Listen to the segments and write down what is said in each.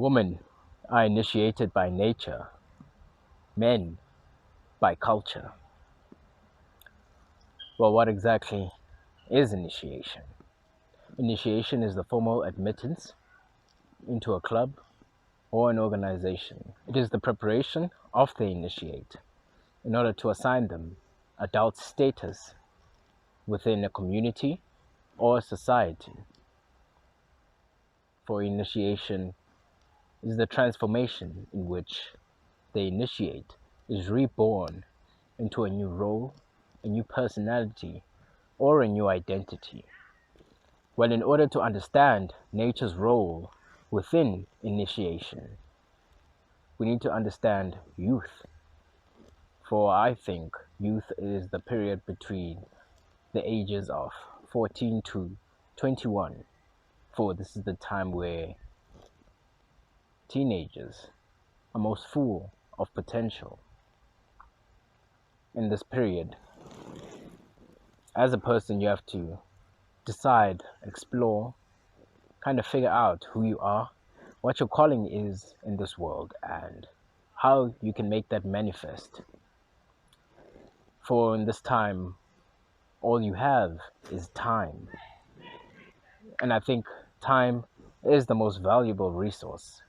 Women are initiated by nature, men by culture. Well, what exactly is initiation? Initiation is the formal admittance into a club or an organization. It is the preparation of the initiate in order to assign them adult status within a community or a society. For initiation is the transformation in which the initiate is reborn into a new role, a new personality, or a new identity. Well, in order to understand nature's role within initiation, we need to understand youth. For I think youth is the period between the ages of 14 to 21. For this is the time where teenagers are most full of potential. In this period, as a person, you have to decide, explore, kind of figure out who you are, what your calling is in this world, and how you can make that manifest. For in this time, all you have is time. And I think time is the most valuable resource,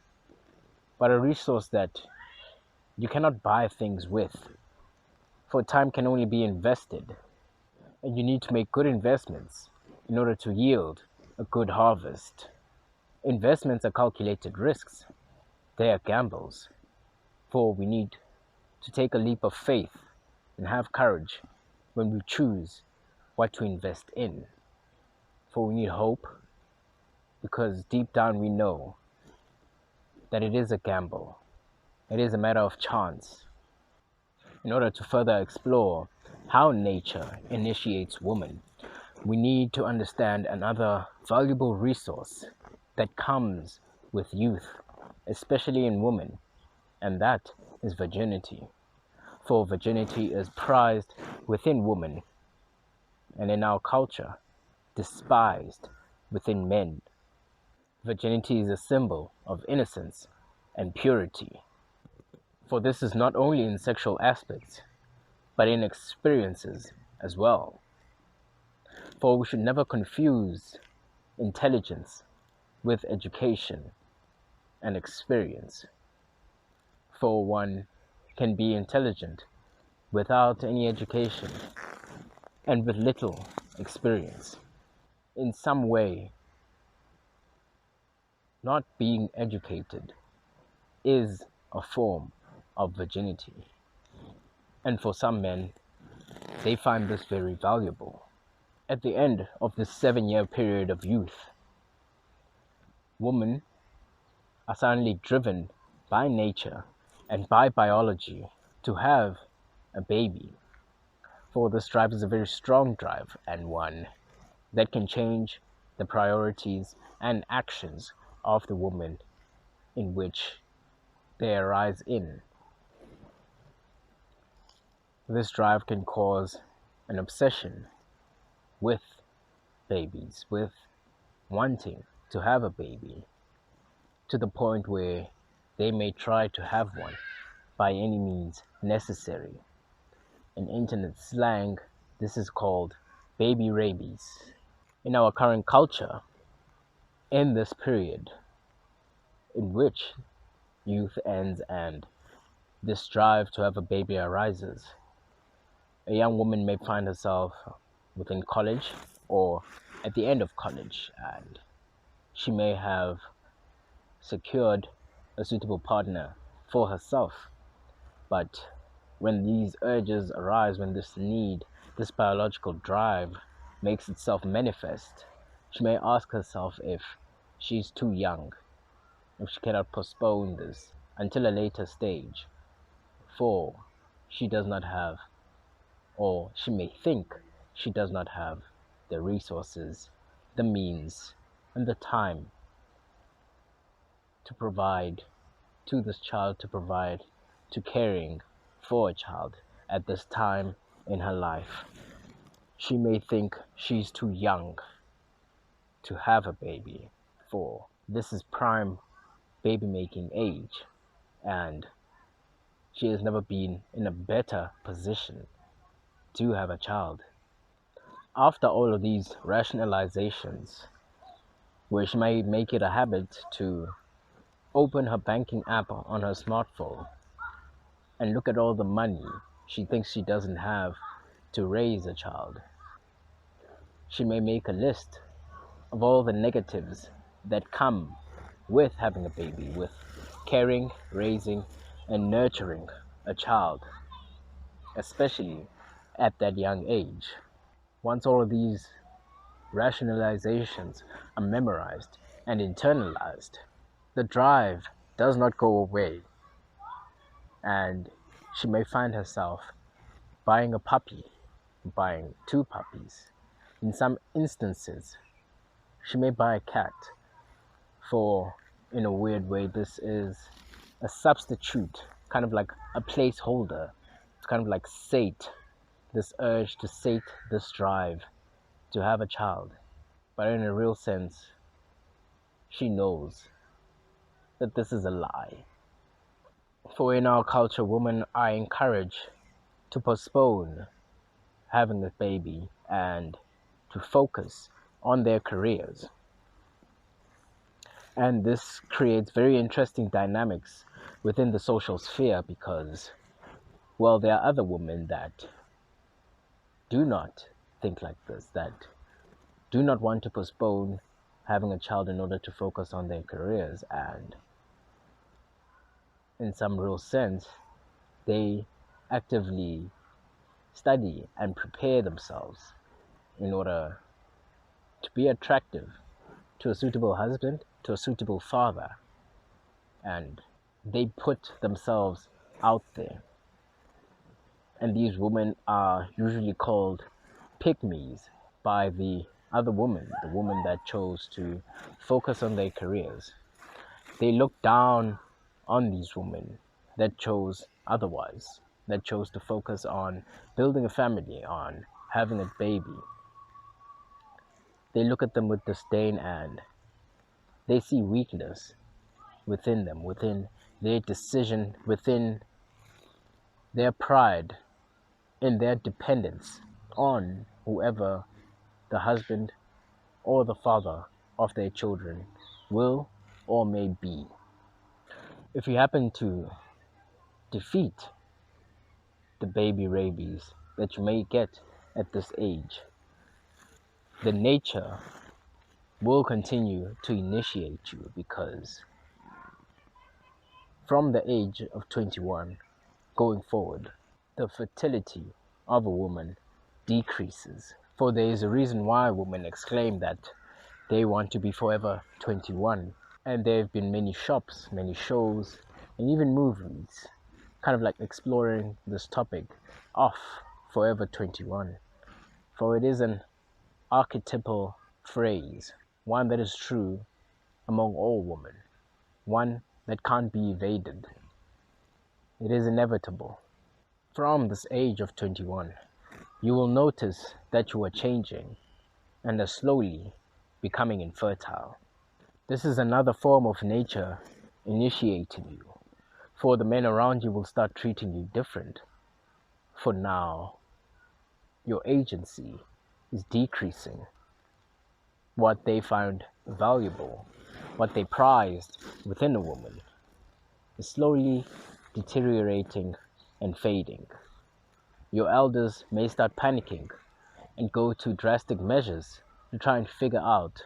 but a resource that you cannot buy things with. For time can only be invested, and you need to make good investments in order to yield a good harvest. Investments are calculated risks, they are gambles, for we need to take a leap of faith and have courage when we choose what to invest in. For we need hope, because deep down we know that it is a gamble, it is a matter of chance. In order to further explore how nature initiates woman, we need to understand another valuable resource that comes with youth, especially in women, and that is virginity. For virginity is prized within women, and in our culture, despised within men. Virginity is a symbol of innocence and purity. For this is not only in sexual aspects, but in experiences as well. For we should never confuse intelligence with education and experience. For one can be intelligent without any education and with little experience. In some way, not being educated is a form of virginity. And for some men, they find this very valuable. At the end of this 7-year period of youth, women are suddenly driven by nature and by biology to have a baby. For this drive is a very strong drive, and one that can change the priorities and actions of the woman in which they arise in. This drive can cause an obsession with babies, with wanting to have a baby, to the point where they may try to have one by any means necessary. In internet slang, this is called baby rabies. In our current culture, in this period in which youth ends and this drive to have a baby arises, a young woman may find herself within college or at the end of college, and she may have secured a suitable partner for herself. But when these urges arise, when this need, this biological drive makes itself manifest, she may ask herself if she's too young, if she cannot postpone this until a later stage, for she does not have, or she may think she does not have, the resources, the means, and the time to provide to this child, to provide to caring for a child at this time in her life. She may think she's too young to have a baby, for this is prime baby making age, and she has never been in a better position to have a child. After all of these rationalizations, where she might make it a habit to open her banking app on her smartphone and look at all the money she thinks she doesn't have to raise a child. She may make a list of all the negatives that come with having a baby, with caring, raising, and nurturing a child, especially at that young age. Once all of these rationalizations are memorized and internalized, the drive does not go away, and she may find herself buying a puppy, buying two puppies. In some instances, she may buy a cat, for, in a weird way, this is a substitute, kind of like a placeholder. It's kind of like sate, this urge to sate this drive to have a child. But in a real sense, she knows that this is a lie. For in our culture, women are encouraged to postpone having a baby and to focus on their careers. And this creates very interesting dynamics within the social sphere because, well, there are other women that do not think like this, that do not want to postpone having a child in order to focus on their careers. And in some real sense, they actively study and prepare themselves in order to be attractive to a suitable husband, to a suitable father. And they put themselves out there. And these women are usually called pygmies by the other woman, the woman that chose to focus on their careers. They look down on these women that chose otherwise, that chose to focus on building a family, on having a baby. They look at them with disdain and they see weakness within them, within their decision, within their pride, in their dependence on whoever the husband or the father of their children will or may be. If you happen to defeat the baby rabies that you may get at this age, the nature will continue to initiate you because from the age of 21 going forward, the fertility of a woman decreases. For there is a reason why women exclaim that they want to be forever 21. And there have been many shops, many shows, and even movies kind of like exploring this topic of forever 21. For it is an archetypal phrase, one that is true among all women, one that can't be evaded. It is inevitable. From this age of 21, you will notice that you are changing and are slowly becoming infertile. This is another form of nature initiating you. For the men around you will start treating you different. For now, your agency is decreasing. What they find valuable, what they prized within a woman, is slowly deteriorating and fading. Your elders may start panicking and go to drastic measures to try and figure out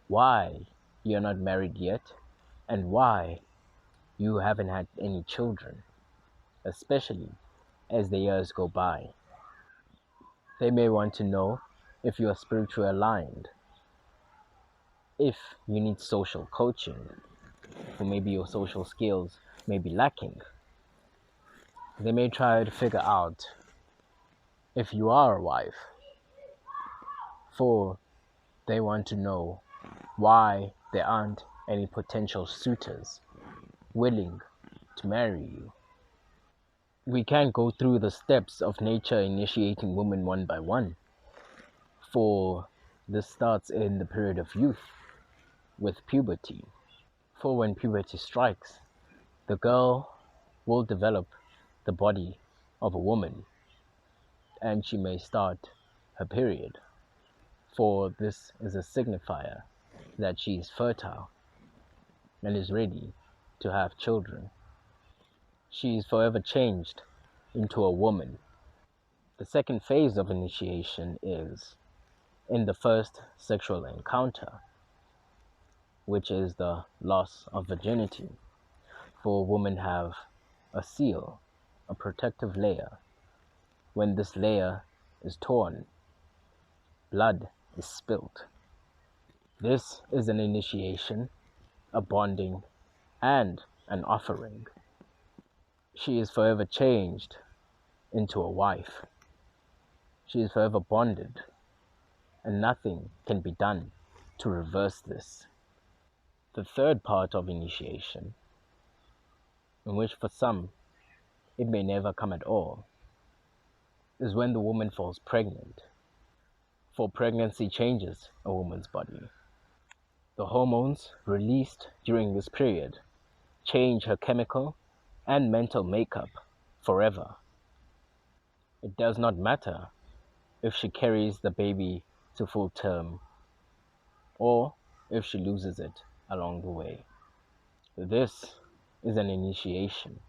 why you're not married yet and why you haven't had any children, especially as the years go by. They may want to know if you are spiritually aligned, if you need social coaching, or maybe your social skills may be lacking. They may try to figure out if you are a wife, for they want to know why there aren't any potential suitors willing to marry you. We can go through the steps of nature initiating women one by one, for this starts in the period of youth with puberty. For when puberty strikes, the girl will develop the body of a woman and she may start her period, for this is a signifier that she is fertile and is ready to have children. She is forever changed into a woman. The second phase of initiation is in the first sexual encounter, which is the loss of virginity. For women have a seal, a protective layer. When this layer is torn, blood is spilt. This is an initiation, a bonding, and an offering. She is forever changed into a wife. She is forever bonded, and nothing can be done to reverse this. The third part of initiation, in which for some it may never come at all, is when the woman falls pregnant. For pregnancy changes a woman's body. The hormones released during this period change her chemical and mental makeup forever. It does not matter if she carries the baby to full term or if she loses it along the way. This is an initiation.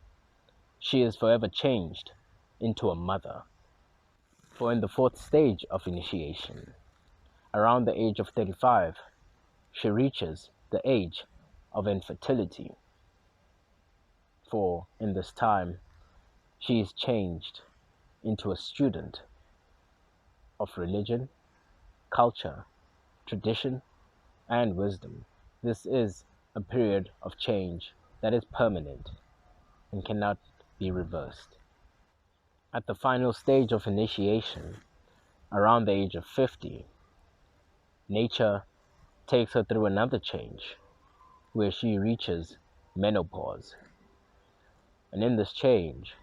She is forever changed into a mother. For in the fourth stage of initiation, around the age of 35, she reaches the age of infertility. For in this time, she is changed into a student of religion, culture, tradition, and wisdom. This is a period of change that is permanent and cannot be reversed. At the final stage of initiation, around the age of 50, nature takes her through another change where she reaches menopause. And in this change,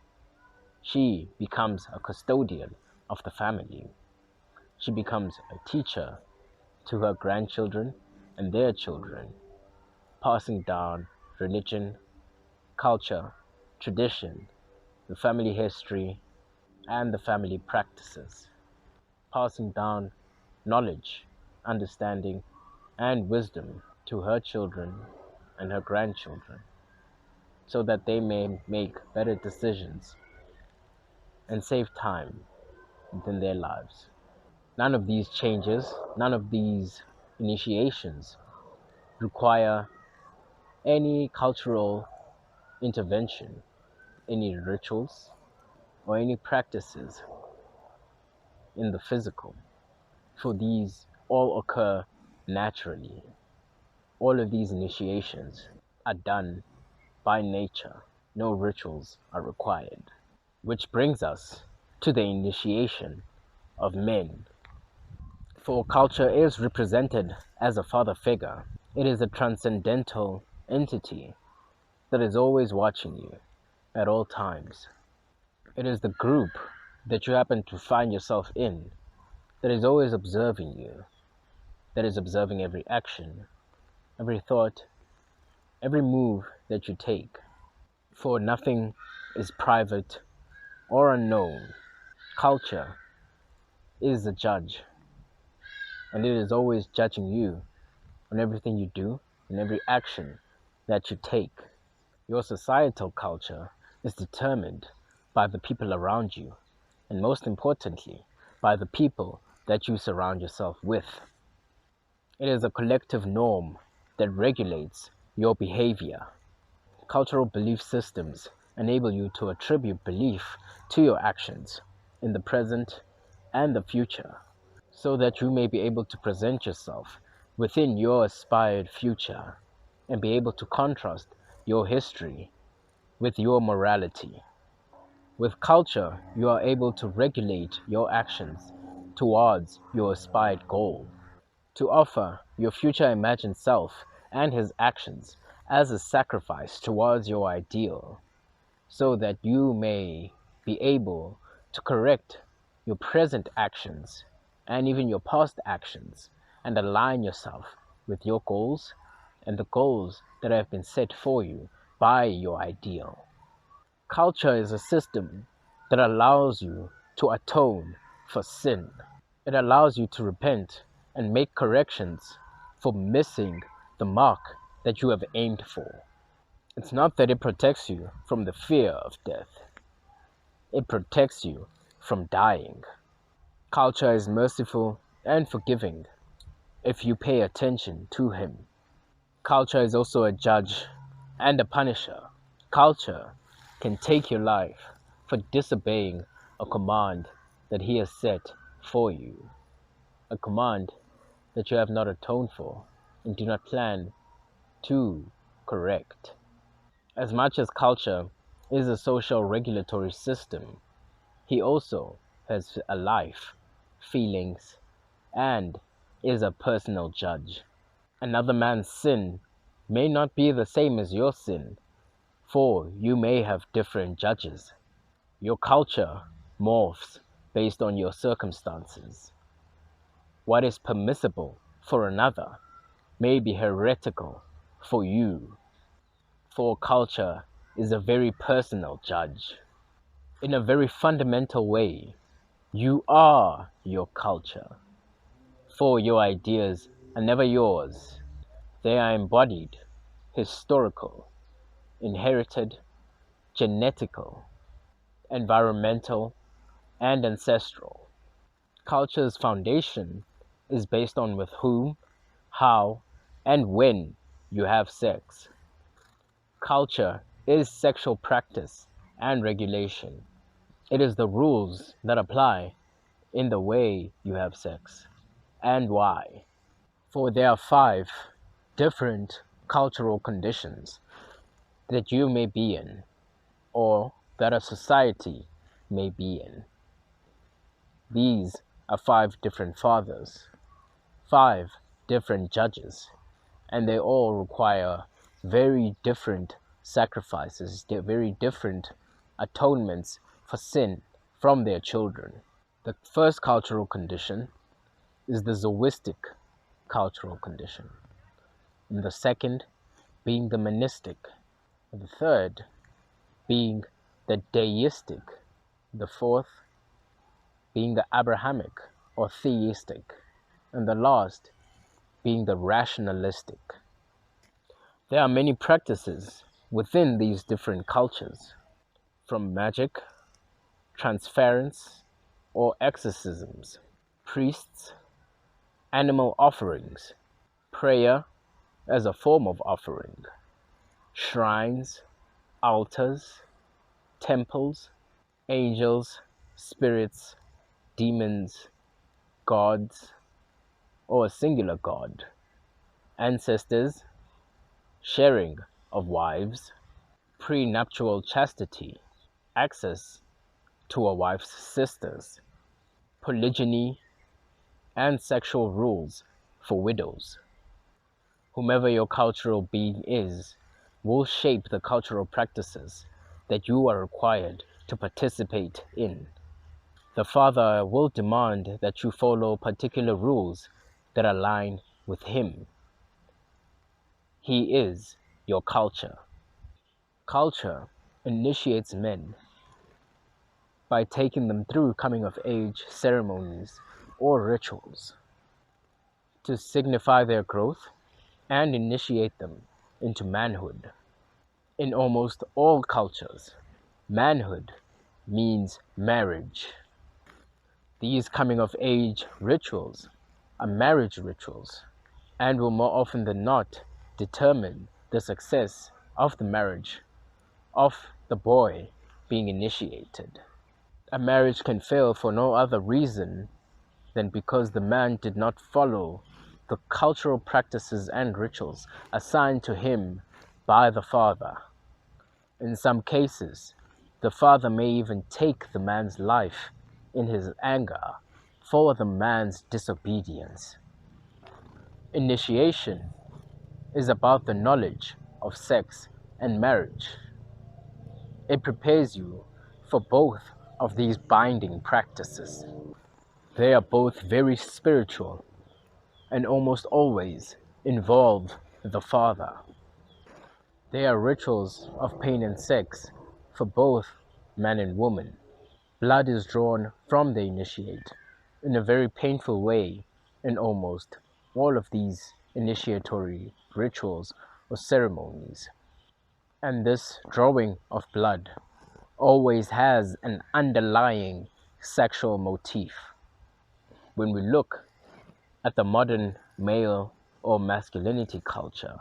she becomes a custodian of the family. She becomes a teacher to her grandchildren and their children, passing down religion, culture, tradition, the family history, and the family practices, passing down knowledge, understanding, and wisdom to her children and her grandchildren, so that they may make better decisions and save time within their lives. None of these changes, none of these initiations require any cultural intervention, any rituals, or any practices in the physical, for these all occur naturally. All of these initiations are done by nature. No rituals are required. Which brings us to the initiation of men. For culture is represented as a father figure. It is a transcendental entity that is always watching you at all times. It is the group that you happen to find yourself in that is always observing you, that is observing every action, every thought, every move that you take. For nothing is private or unknown. Culture is the judge, and it is always judging you on everything you do and every action that you take. Your societal culture is determined by the people around you, and most importantly, by the people that you surround yourself with. It is a collective norm that regulates your behavior. Cultural belief systems enable you to attribute belief to your actions in the present and the future, so that you may be able to present yourself within your aspired future and be able to contrast your history with your morality. With culture, you are able to regulate your actions towards your aspired goal, to offer your future imagined self and his actions as a sacrifice towards your ideal, so that you may be able to correct your present actions and even your past actions and align yourself with your goals and the goals that have been set for you by your ideal. Culture is a system that allows you to atone for sin. It allows you to repent and make corrections for missing the mark that you have aimed for. It's not that it protects you from the fear of death, it protects you from dying. Culture is merciful and forgiving if you pay attention to him. Culture is also a judge and a punisher. Culture can take your life for disobeying a command that he has set for you, a command that you have not atoned for and do not plan to correct. As much as culture is a social regulatory system, he also has a life, feelings, and is a personal judge. Another man's sin may not be the same as your sin, for you may have different judges. Your culture morphs based on your circumstances. What is permissible for another may be heretical for you, for culture is a very personal judge. In a very fundamental way, you are your culture, for your ideas are never yours. They are embodied, historical, inherited, genetical, environmental, and ancestral. Culture's foundation is based on with whom, how, and when you have sex. Culture is sexual practice and regulation. It is the rules that apply in the way you have sex and why. For there are 5 different cultural conditions that you may be in, or that a society may be in. These are 5 different fathers, 5 different judges, and they all require very different sacrifices, very different atonements for sin from their children. The first cultural condition is the zoistic cultural condition, and the second being the monistic, and the third being the deistic, the fourth being the Abrahamic or theistic, and the last being the rationalistic. There are many practices within these different cultures, from magic, transference or exorcisms, priests, animal offerings, prayer as a form of offering, shrines, altars, temples, angels, spirits, demons, gods, or a singular god, ancestors, sharing of wives, prenuptial chastity, access to a wife's sisters, polygyny, and sexual rules for widows. Whomever your cultural being is will shape the cultural practices that you are required to participate in. The father will demand that you follow particular rules that align with him. He is your culture. Culture initiates men by taking them through coming of age ceremonies or rituals to signify their growth and initiate them into manhood. In almost all cultures, manhood means marriage. These coming of age rituals are marriage rituals and will more often than not determine the success of the marriage of the boy being initiated. A marriage can fail for no other reason than because the man did not follow the cultural practices and rituals assigned to him by the father. In some cases, the father may even take the man's life in his anger for the man's disobedience. Initiation is about the knowledge of sex and marriage. It prepares you for both of these binding practices. They are both very spiritual and almost always involve the father. They are rituals of pain and sex for both man and woman. Blood is drawn from the initiate in a very painful way in almost all of these initiatory rituals or ceremonies. And this drawing of blood always has an underlying sexual motif. When we look at the modern male or masculinity culture,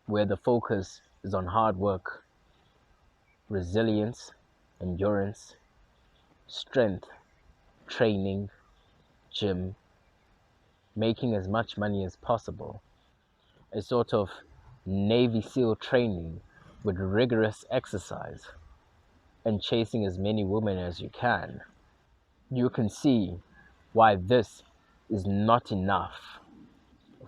where the focus is on hard work, resilience, endurance, strength, training, gym, making as much money as possible, a sort of Navy SEAL training with rigorous exercise, and chasing as many women as you can, you can see why this is not enough.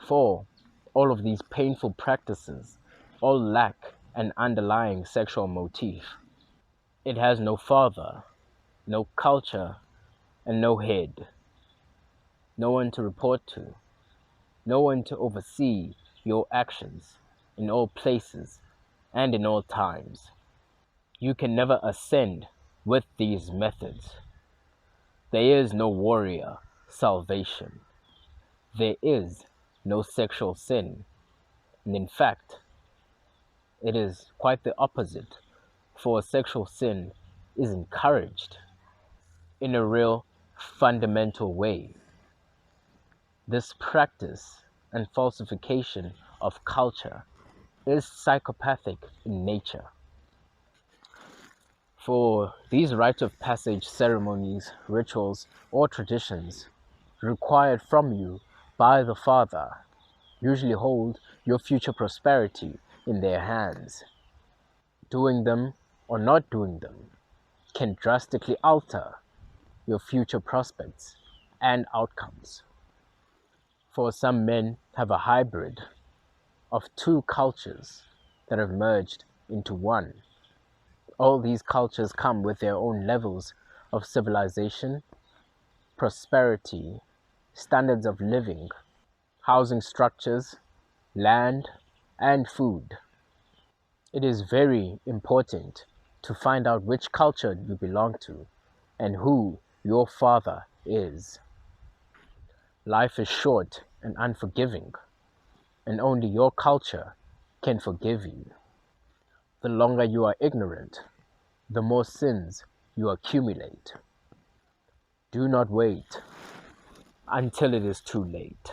For all of these painful practices all lack an underlying sexual motif. It has no father, no culture, and no head. No one to report to, no one to oversee your actions in all places and in all times. You can never ascend with these methods. There is no warrior salvation. There is no sexual sin. And in fact, it is quite the opposite, for sexual sin is encouraged in a real fundamental way. This practice and falsification of culture is psychopathic in nature. For these rite of passage ceremonies, rituals, or traditions required from you by the Father usually hold your future prosperity in their hands. Doing them or not doing them can drastically alter your future prospects and outcomes. For some men have a hybrid of two cultures that have merged into one. All these cultures come with their own levels of civilization, prosperity, standards of living, housing structures, land, and food. It is very important to find out which culture you belong to and who your father is. Life is short and unforgiving, and only your culture can forgive you. The longer you are ignorant, the more sins you accumulate. Do not wait until it is too late.